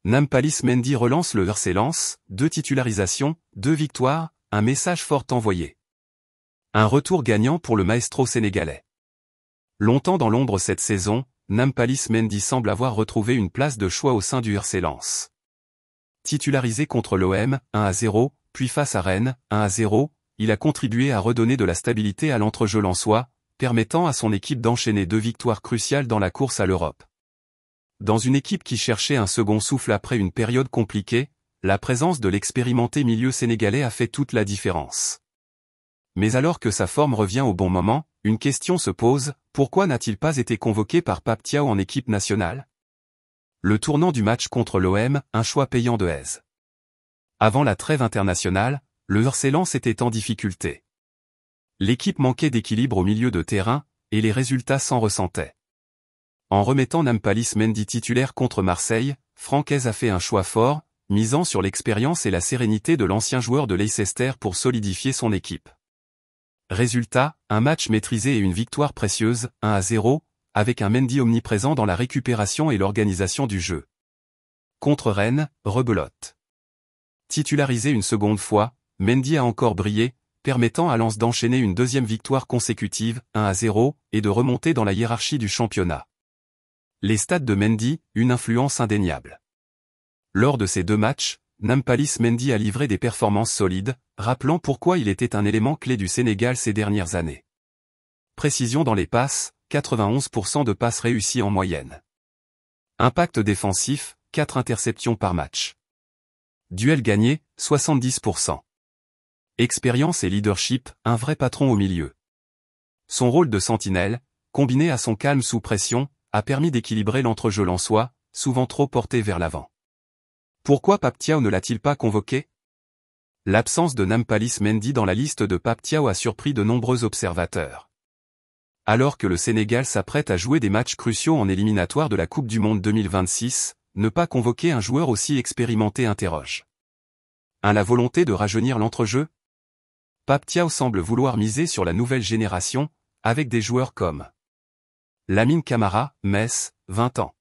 Nampalys Mendy relance le RC Lens, 2 titularisations, 2 victoires, un message fort envoyé. Un retour gagnant pour le maestro sénégalais. Longtemps dans l'ombre cette saison, Nampalys Mendy semble avoir retrouvé une place de choix au sein du RC Lens. Titularisé contre l'OM, 1-0, puis face à Rennes, 1-0, il a contribué à redonner de la stabilité à l'entrejeu lensois, permettant à son équipe d'enchaîner 2 victoires cruciales dans la course à l'Europe. Dans une équipe qui cherchait un second souffle après une période compliquée, la présence de l'expérimenté milieu sénégalais a fait toute la différence. Mais alors que sa forme revient au bon moment, une question se pose, pourquoi n'a-t-il pas été convoqué par Pape Thiaw en équipe nationale? Le tournant du match contre l'OM, un choix payant de Hez. Avant la trêve internationale, le RC Lens était en difficulté. L'équipe manquait d'équilibre au milieu de terrain, et les résultats s'en ressentaient. En remettant Nampalys Mendy titulaire contre Marseille, Franck Hez a fait un choix fort, misant sur l'expérience et la sérénité de l'ancien joueur de Leicester pour solidifier son équipe. Résultat, un match maîtrisé et une victoire précieuse, 1-0, avec un Mendy omniprésent dans la récupération et l'organisation du jeu. Contre Rennes, rebelote. Titularisé une seconde fois, Mendy a encore brillé, permettant à Lens d'enchaîner une deuxième victoire consécutive, 1-0, et de remonter dans la hiérarchie du championnat. Les stats de Mendy, une influence indéniable. Lors de ces 2 matchs, Nampalys Mendy a livré des performances solides, rappelant pourquoi il était un élément clé du Sénégal ces dernières années. Précision dans les passes, 91% de passes réussies en moyenne. Impact défensif, 4 interceptions par match. Duel gagné, 70%. Expérience et leadership, un vrai patron au milieu. Son rôle de sentinelle, combiné à son calme sous pression, a permis d'équilibrer l'entrejeu lensois, souvent trop porté vers l'avant. Pourquoi Pape Thiaw ne l'a-t-il pas convoqué? L'absence de Nampalys Mendy dans la liste de Pape Thiaw a surpris de nombreux observateurs. Alors que le Sénégal s'apprête à jouer des matchs cruciaux en éliminatoire de la Coupe du Monde 2026, ne pas convoquer un joueur aussi expérimenté interroge. La volonté de rajeunir l'entrejeu? Pape Thiaw semble vouloir miser sur la nouvelle génération, avec des joueurs comme Lamine Camara, Metz, 20 ans.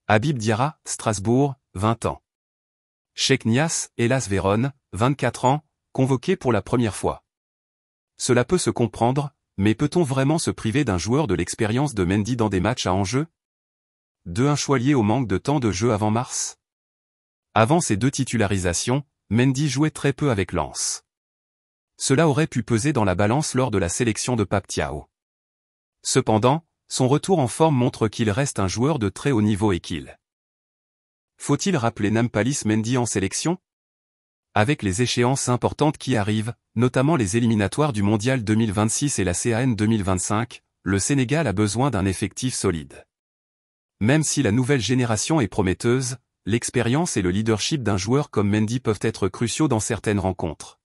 Habib Diarra, Strasbourg, 20 ans. Cheikh Niasse, Hellas Vérone, 24 ans, convoqué pour la première fois. Cela peut se comprendre, mais peut-on vraiment se priver d'un joueur de l'expérience de Mendy dans des matchs à enjeu? Un choix lié au manque de temps de jeu avant mars? Avant ces 2 titularisations, Mendy jouait très peu avec Lens. Cela aurait pu peser dans la balance lors de la sélection de Pape Thiaw. Cependant, son retour en forme montre qu'il reste un joueur de très haut niveau et qu'il. Faut-il rappeler Nampalys Mendy en sélection? Avec les échéances importantes qui arrivent, notamment les éliminatoires du Mondial 2026 et la CAN 2025, le Sénégal a besoin d'un effectif solide. Même si la nouvelle génération est prometteuse, l'expérience et le leadership d'un joueur comme Mendy peuvent être cruciaux dans certaines rencontres.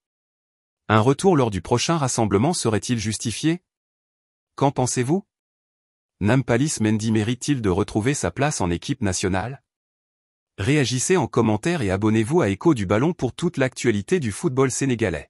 Un retour lors du prochain rassemblement serait-il justifié? Qu'en pensez-vous? Nampalys Mendy mérite-t-il de retrouver sa place en équipe nationale? Réagissez en commentaire et abonnez-vous à Écho du Ballon pour toute l'actualité du football sénégalais.